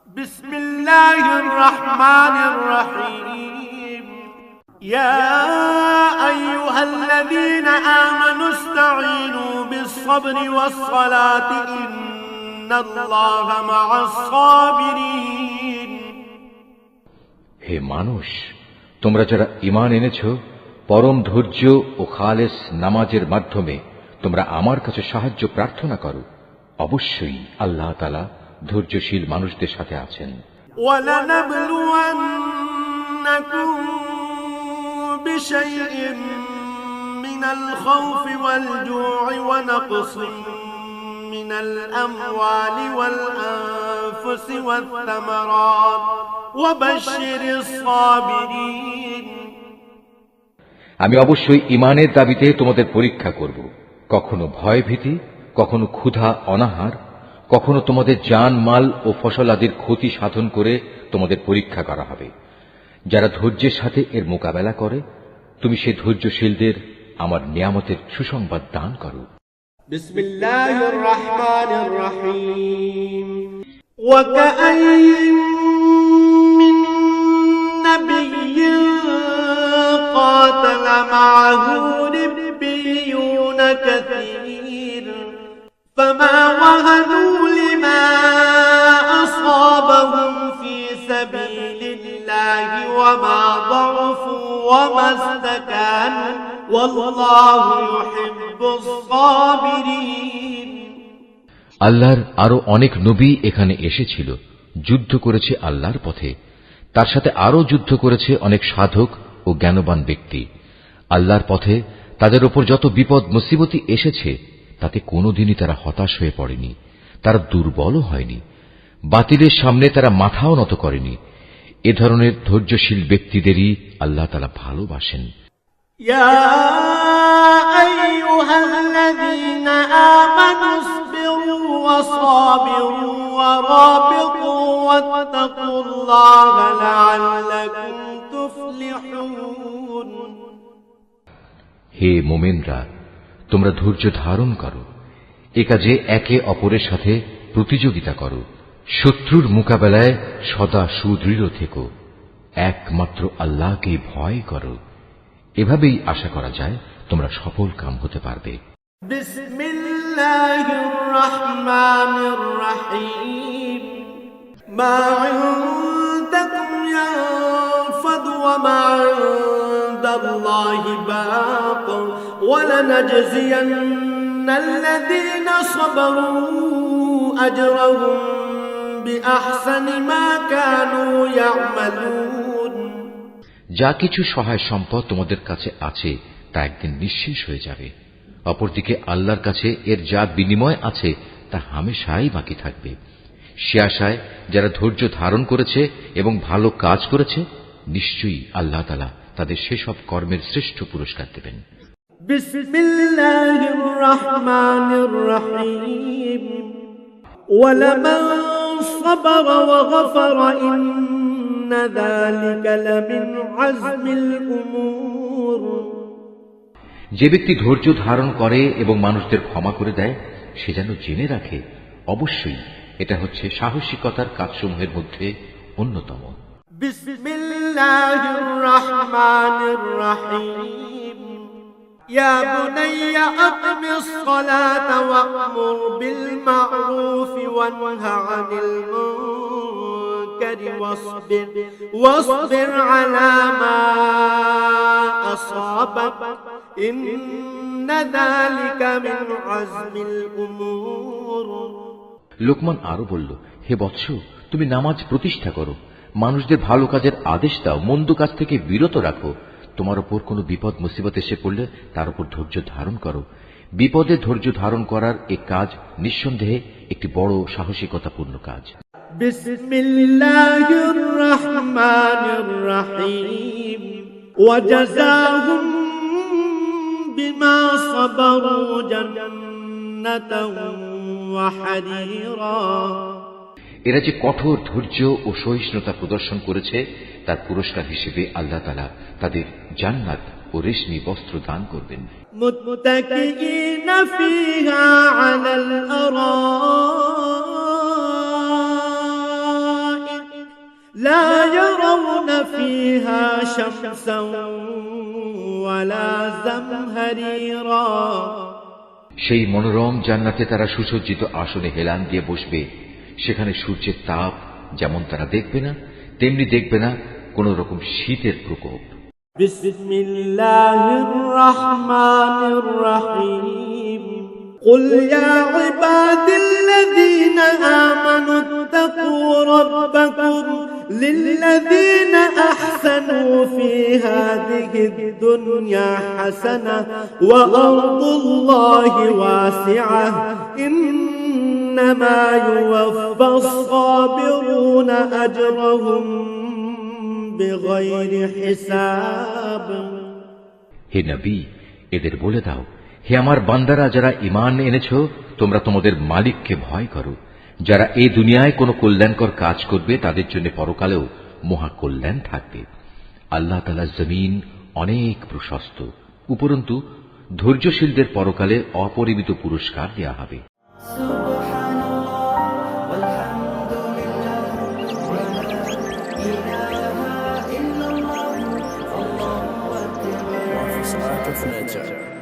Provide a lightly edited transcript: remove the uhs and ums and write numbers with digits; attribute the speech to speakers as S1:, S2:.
S1: বিসমিল্লাহির রহমানির রহিম। ইয়া আইয়ুহাল্লাযীনা আমানু ইসতাঈনু বিস-সাবরি ওয়াস-সালাতি ইন্নাল্লাহা মা'আস-সাবিরিন।
S2: হে মানুষ, তোমরা যারা ঈমান এনেছো, পরম ধৈর্য ও খালেস নামাজের মাধ্যমে তোমরা আমার কাছে সাহায্য প্রার্থনা করো। অবশ্যই আল্লাহ তাআলা ধৈর্যশীল মানুষদের সাথে আছেন।
S1: ওয়ালানাবলুওয়ান্নাকুম বিশাইইন মিনাল খাউফি ওয়াল জু'i ওয়া নাকসিন মিনাল আমওয়ালি ওয়াল আনফুসি ওয়াত থামারাত ওয়া বাশশিরিস সাবিরিন।
S2: আমি অবশ্যই ঈমানের দাবিতে তোমাদের পরীক্ষা করব। কখনো ভয় ভীতি, কখনো ক্ষুধা অনাহার, কখনো তোমাদের জান মাল ও ফসল আদির ক্ষতি সাধন করে তোমাদের পরীক্ষা করা হবে। যারা ধৈর্যের সাথে এর মোকাবেলা করে, তুমি সেই ধৈর্যশীলদের আমার নিয়ামতের সুসংবাদ দান করো।
S1: বিসমিল্লাহির রহমানির রহিম। ওয়া কাআইয়িন মিন নাবিয়্যিন قاتل معه ربيون كثير فما وهنوا لما أصابهم في سبيل الله وما ضعفوا وما استكانوا والله يحب الصابرين।
S2: আল্লাহর আরো অনেক নবী এখানে এসেছিল, যুদ্ধ করেছে আল্লাহর পথে। তার সাথে আরো যুদ্ধ করেছে অনেক সাধক ও জ্ঞানবান ব্যক্তি। আল্লাহর পথে তাদের উপর যত বিপদ মুসিবতি এসেছে, তাতে কোনোদিনই তারা হতাশ হয়ে পড়েনি, তারা দুর্বলও হয়নি, বাতিলের সামনে তারা মাথাও নত করেনি। এ ধরনের ধৈর্যশীল ব্যক্তিদেরই আল্লাহ তাআলা ভালোবাসেন।
S1: ইয়া আইয়ুহাল্লাযীনা আমানু ইসবিরু ওয়াসাবিরু ওয়ারাবিতু ওয়াত্তাকুল্লাহা লাআল্লাকুম তুফলিহুন।
S2: হে মুমিনরা, তোমরা ধৈর্য ধারণ করো, এ কাজে একে অপরের সাথে প্রতিযোগিতা করো, শত্রুর মোকাবেলায় সদা সুদৃঢ় থেকো, একমাত্র আল্লাহকে ভয় করো। এভাবেই আশা করা যায় তোমরা সফল কাম হতে পারবে।
S1: বিসমিল্লাহির রহমানির রহিম। মা ইনদাকুম ইয়ানফাদু ওয়া মা ইনদাল্লাহি বাক ওয়া লানাজজিয়ান্নাল্লাযীনা সাবারু আজরাহুম বিআহসানি মা কানু ইয়া'মালুন।
S2: যা কিছু সহায় সম্পদ তোমাদের কাছে আছে তা একদিন নিঃশেষ হয়ে যাবে। অপরদিকে আল্লাহর কাছে এর যা বিনিময় আছে তা হামেশাই বাকি থাকবে। সে আশায় যারা ধৈর্য ধারণ করেছে এবং ভালো কাজ করেছে, নিশ্চয়ই আল্লাহ তাআলা তাদের সেসব কর্মের শ্রেষ্ঠ পুরস্কার দেবেন।
S1: বিসমিল্লাহির রহমানির রহিম। ওয়ালামান সাবারা ওয়া গাফারা ইন্না যালিকা লামিন আজমিল উমুর।
S2: যে ব্যক্তি ধৈর্য ধারণ করে এবং মানুষদের ক্ষমা করে দেয়, সে যেন জেনে রাখে অবশ্যই এটা হচ্ছে সাহসিকতার কাজসমূহের মধ্যে অন্যতম।
S1: বিসমিল্লাহির রহমানির রহিম। ইয়া বুনাইয়া আকিমিস সালাতা ওয়া'মুর বিল মা'রুফি ওয়ানহা আনিল মুনকারি ওয়াসবির আলা মা আসাবাক ইন্না যালিকা মিন আজমিল উমুর।
S2: লোকমান আরো বলল, হে বৎস, তুমি নামাজ প্রতিষ্ঠা করো, মানুষদের ভালো কাজের আদেশ দাও, মন্দ কাজ থেকে বিরত রাখো। তোমার উপর কোনো বিপদ মুসিবত এসে পড়লে তার উপর ধৈর্য ধারণ করো। বিপদে ধৈর্য ধারণ করার এই কাজ নিঃসন্দেহে একটি বড় সাহসিকতাপূর্ণ কাজ।
S1: বিসমিল্লাহির রহমানির রহিম। ওয়া জাযাহুম বিমা সাবারু জান্নাতান ওয়া হারিরা।
S2: এরা যে কঠোর ধৈর্য ও সহিষ্ণুতা প্রদর্শন করেছে, তার পুরস্কার হিসেবে আল্লাহ তাআলা তাদের জান্নাত ও রেশমি বস্ত্র দান করবেন।
S1: মুত্তাকিইনা ফিহা আলাল আরাইক فيها شمسا ولا زمهريرا
S2: সেই মনোরম জান্নাতে তারা সুসজ্জিত আসনে হেলান দিয়ে বসবে। সেখানে সূর্যের তাপ যেমন তারা দেখবে না, তেমনি দেখবে না কোন রকম শীতের প্রকোপ।
S1: বিসমিল্লাহির রহমানির রহিম قل يا عبادي الذين آمنوا اتقوا ربكم للذين أحسنوا في هذه الدنيا حسنة وأرض الله واسعة إنما يوفى الصابرون أجرهم بغير حساب
S2: হে নবী, এদের বলে দাও, হে আমার বান্দারা যারা ঈমান এনেছো, তোমরা তোমাদের মালিককে ভয় করো। যারা এই দুনিয়ায় কোনো কল্যাণকর কাজ করবে তাদের জন্য পরকালেও মহা কল্যাণ থাকবে। আল্লাহ তাআলার জমিন অনেক প্রশস্ত। উপরন্তু ধৈর্যশীলদের পরকালে অপরিমিত পুরস্কার দেয়া হবে।
S3: Nature.